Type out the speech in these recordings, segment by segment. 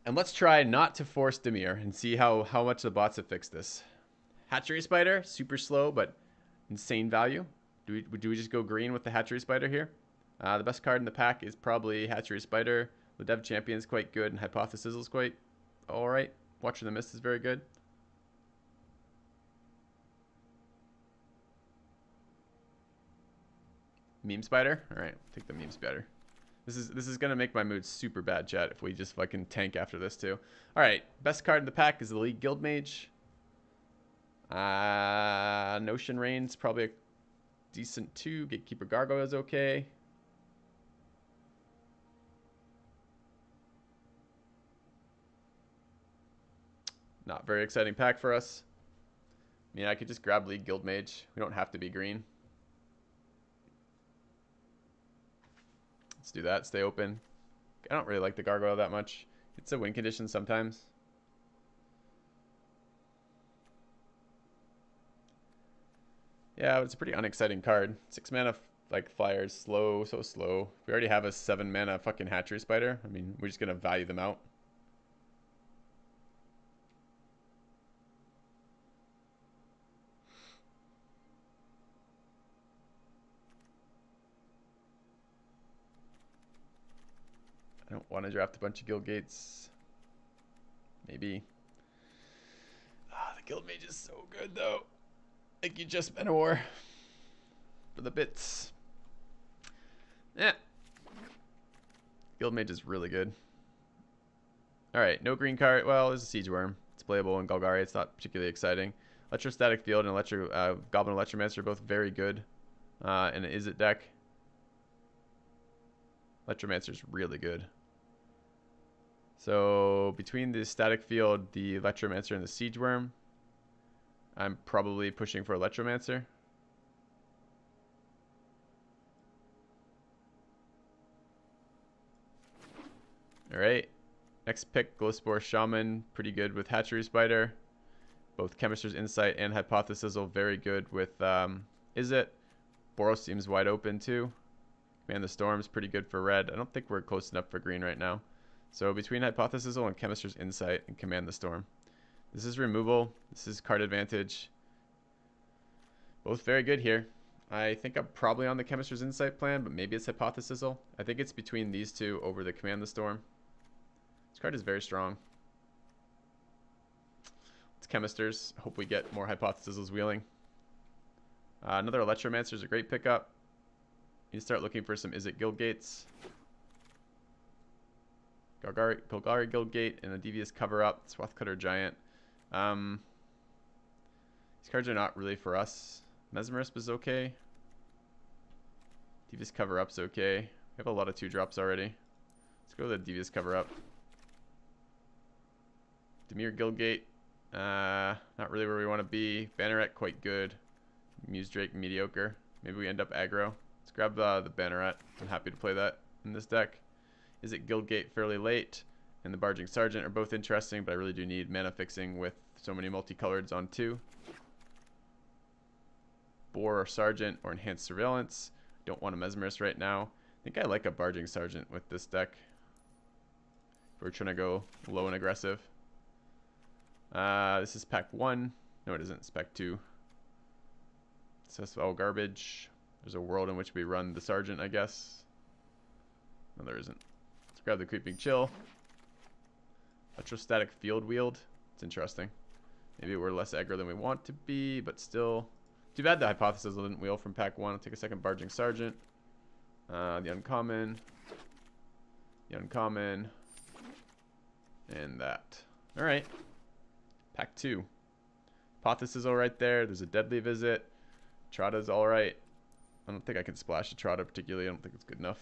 And let's try not to force Demir and see how much the bots have fixed this. Hatchery Spider, super slow, but insane value. Do we just go green with the Hatchery Spider here? The best card in the pack is probably Hatchery Spider. The Dev Champion is quite good, and HypotheSizzle is quite alright. Watcher the Mist is very good. Meme Spider? Alright, take the Meme Spider. This is gonna make my mood super bad, chat, if we just fucking tank after this too. Alright, best card in the pack is the League Guild Mage. Notion Rain's probably a decent 2. Gatekeeper Gargoyle is okay. Not very exciting pack for us. I mean, I could just grab League Guild Mage. We don't have to be green. Let's do that. Stay open. I don't really like the Gargoyle that much. It's a win condition sometimes. Yeah, it's a pretty unexciting card. 6 mana, like, flyers, slow, so slow. We already have a 7 mana fucking Hatchery Spider. I mean, we're just gonna value them out. I don't want to draft a bunch of Guild Gates. Maybe. The Guild Mage is so good, though. Like, you just Manowar for the bits. Yeah. Guild Mage is really good. Alright, no green card. Well, there's a Siege Worm. It's playable in Golgari. It's not particularly exciting. Electrostatic Field and Goblin Electromancer are both very good in an Izzet deck. Electromancer's really good. So, between the Static Field, the Electromancer, and the Siege Worm, I'm probably pushing for Electromancer. Alright. Next pick, Glowspore Shaman. Pretty good with Hatchery Spider. Both Chemist's Insight and HypotheSizzle very good with Izzet. Boros seems wide open too. Command the Storm's pretty good for red. I don't think we're close enough for green right now. So between HypotheSizzle and Chemist's Insight and Command the Storm. This is removal. This is card advantage. Both very good here. I think I'm probably on the Chemist's Insight plan, but maybe it's HypotheSizzle. I think it's between these two over the Command the Storm. This card is very strong. It's Chemisters. Hope we get more HypotheSizzles wheeling. Another Electromancer is a great pickup. You start looking for some Izzet Guild Gates. Golgari Guild Gate and a Devious Cover Up. Swathcutter Giant. These cards are not really for us. Mesmerisp is okay. Devious Cover Up's okay. We have a lot of 2-drops already. Let's go with the Devious Cover Up. Dimir Guildgate. Not really where we want to be. Banneret, quite good. Muse Drake, mediocre. Maybe we end up aggro. Let's grab the Banneret. I'm happy to play that in this deck. Izzet Guildgate fairly late, and the Barging Sergeant are both interesting, but I really do need mana fixing with so many multicoloreds on 2. Boar or Sergeant or Enhanced Surveillance. Don't want a Mesmerist right now. I think I like a Barging Sergeant with this deck. If we're trying to go low and aggressive. This is pack 1. No, it isn't. It's pack 2. It says all garbage. There's a world in which we run the Sergeant, I guess. No, there isn't. Let's grab the Creeping Chill. Electrostatic Field Wield. It's interesting. Maybe we're less aggro than we want to be, but still. Too bad the HypotheSizzle didn't wheel from pack 1. I'll take a second Barging Sergeant. The Uncommon. The Uncommon. And that. Alright. Pack 2. HypotheSizzle right there. There's a Deadly Visit. Trotta's alright. I don't think I can splash a Trotta particularly. I don't think it's good enough.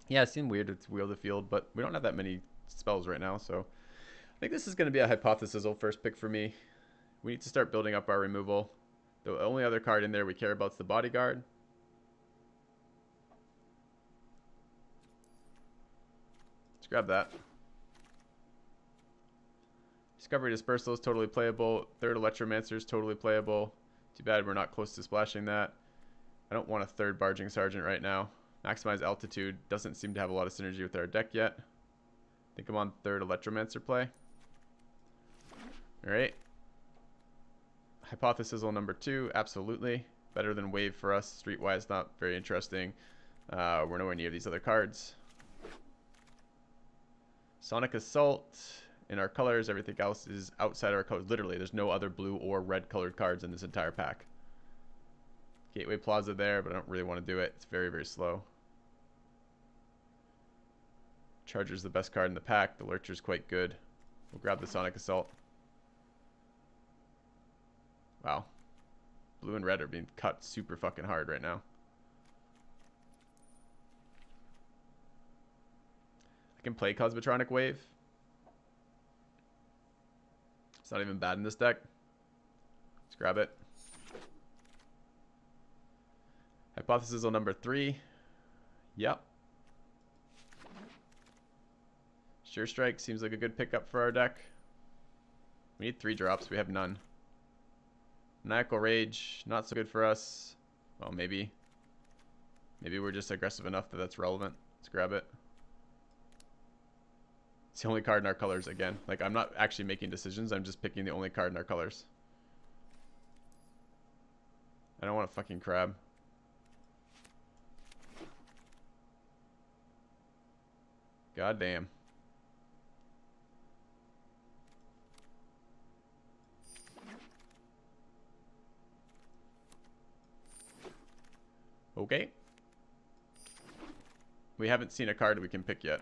Yeah, it seemed weird to wheel the field, but we don't have that many spells right now, so I think this is going to be a HypotheSizzle first pick for me. We need to start building up our removal. The only other card in there we care about is the Bodyguard. Let's grab that. Discovery Dispersal is totally playable. Third Electromancer is totally playable. Too bad we're not close to splashing that. I don't want a third Barging Sergeant right now. Maximize Altitude doesn't seem to have a lot of synergy with our deck yet. I think I'm on third Electromancer play. All right. HypothesizL number 2, absolutely. Better than Wave for us. Streetwise, not very interesting. We're nowhere near these other cards. Sonic Assault. In our colors, everything else is outside our colors. Literally, there's no other blue or red colored cards in this entire pack. Gateway Plaza there, but I don't really want to do it. It's very, very slow. Charger's the best card in the pack. The Lurcher's quite good. We'll grab the Sonic Assault. Wow. Blue and red are being cut super fucking hard right now. I can play Cosmotronic Wave. It's not even bad in this deck. Let's grab it. HypothesizL number 3. Yep. Sure Strike seems like a good pickup for our deck. We need 3 drops. We have none. Maniacal Rage, not so good for us. Well, maybe. Maybe we're just aggressive enough that that's relevant. Let's grab it. It's the only card in our colors again. Like, I'm not actually making decisions. I'm just picking the only card in our colors. I don't want a fucking crab. God damn. Okay. We haven't seen a card we can pick yet.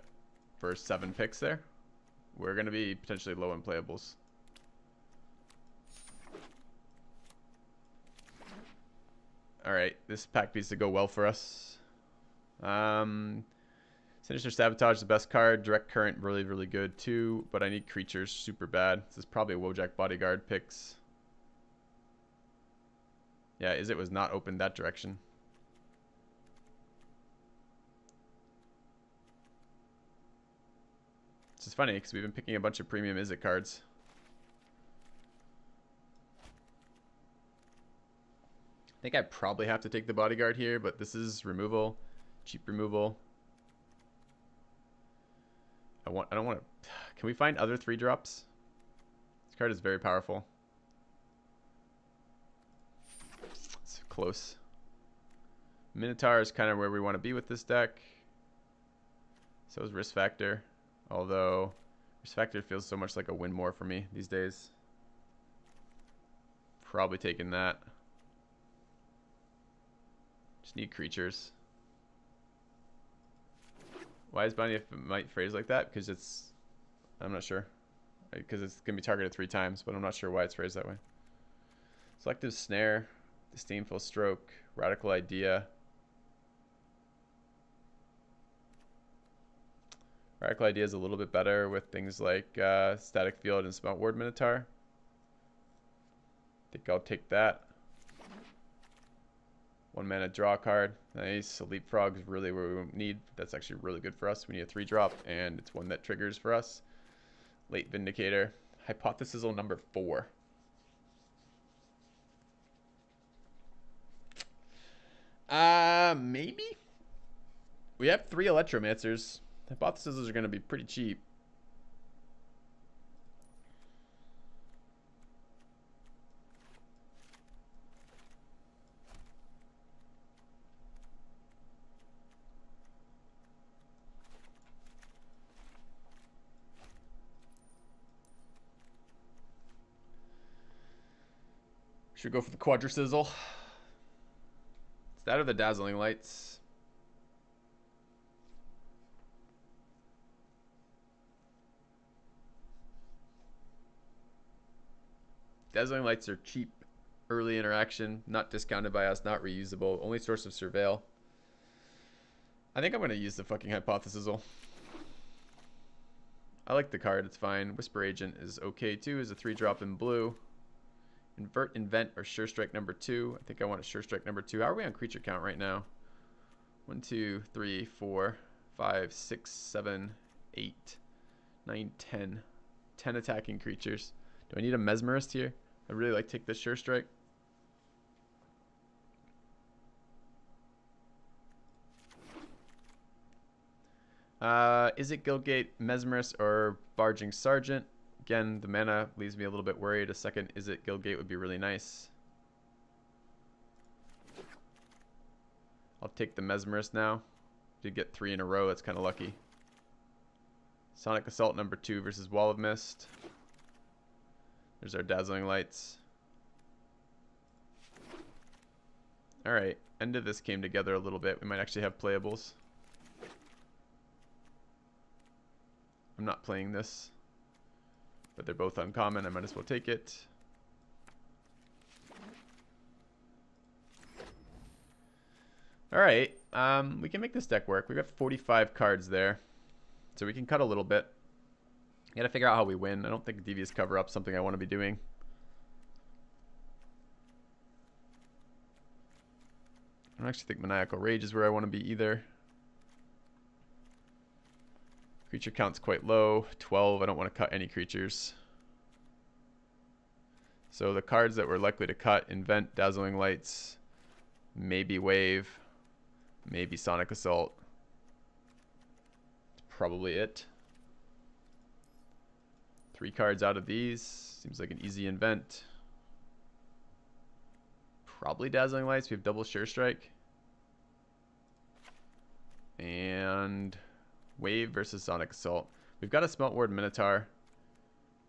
For 7 picks there. We're going to be potentially low in playables. Alright, this pack needs to go well for us. Sinister Sabotage is the best card. Direct Current, really, really good too. But I need creatures super bad. This is probably a Wojak Bodyguard picks. Yeah, Is It was not open that direction. It's funny because we've been picking a bunch of premium Is It cards. I think I probably have to take the Bodyguard here, but this is removal, cheap removal. I don't want to. Can we find other 3 drops? This card is very powerful. It's close. Minotaur is kind of where we want to be with this deck. So is Risk Factor. Although, Risk Factor feels so much like a win more for me these days. Probably taking that. Just need creatures. Why is Bunny if it might phrase like that? Because it's... I'm not sure. Because it's going to be targeted 3 times, but I'm not sure why it's phrased that way. Selective Snare. Disdainful Stroke. Radical Idea. Radical Idea is a little bit better with things like Static Field and Smelt Ward Minotaur. I think I'll take that. 1 mana draw card. Nice. A Leapfrog is really where we need. That's actually really good for us. We need a 3-drop, and it's one that triggers for us. Late Vindicator. HypothesizL number 4. Maybe? We have 3 Electromancers. Hypothesizls are going to be pretty cheap. Should we go for the QuadraSizzle? It's that or the Dazzling Lights. Dazzling Lights are cheap, early interaction, not discounted by us, not reusable, only source of surveil. I think I'm going to use the fucking HypothesizL. I like the card, it's fine. Whisper Agent is okay too, is a 3-drop in blue. Invert, Invent, or Sure Strike number 2. I think I want a Sure Strike number 2. How are we on creature count right now? 1, 2, 3, 4, 5, 6, 7, 8, 9, 10. 10 attacking creatures. Do I need a Mesmerist here? I really like to take this Sure Strike. Is it Guildgate, Mesmerist, or Barging Sergeant? Again, the mana leaves me a little bit worried. A second Is it Guildgate would be really nice. I'll take the Mesmerist now. Did get 3 in a row. That's kind of lucky. Sonic Assault number 2 versus Wall of Mist. There's our Dazzling Lights. Alright, end of this came together a little bit. We might actually have playables. I'm not playing this, but they're both uncommon. I might as well take it. Alright, we can make this deck work. We've got 45 cards there, so we can cut a little bit. Gotta figure out how we win. I don't think Devious Cover-Up's something I want to be doing. I don't actually think Maniacal Rage is where I want to be either. Creature count's quite low, 12. I don't want to cut any creatures. So the cards that we're likely to cut: Invent, Dazzling Lights, maybe Wave, maybe Sonic Assault. That's probably it. 3 cards out of these. Seems like an easy invent. Probably Dazzling Lights. We have double Sure Strike. And Wave versus Sonic Assault. We've got a Smelt Ward Minotaur.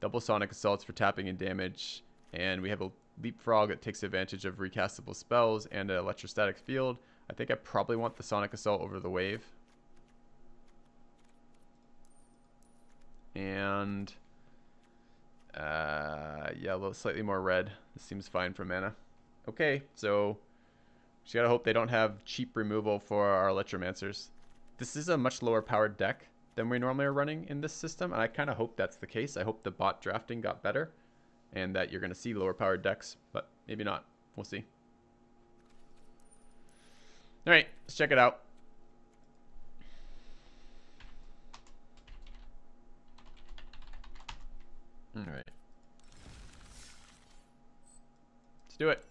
Double Sonic Assaults for tapping and damage. And we have a Leapfrog that takes advantage of recastable spells and an Electrostatic Field. I think I probably want the Sonic Assault over the Wave. And yeah, a little slightly more red. This seems fine for mana. Okay, so just gotta hope they don't have cheap removal for our Electromancers. This is a much lower powered deck than we normally are running in this system, and I kind of hope that's the case. I hope the bot drafting got better and that you're going to see lower powered decks, but maybe not. We'll see. All right, let's check it out. All right. Let's do it.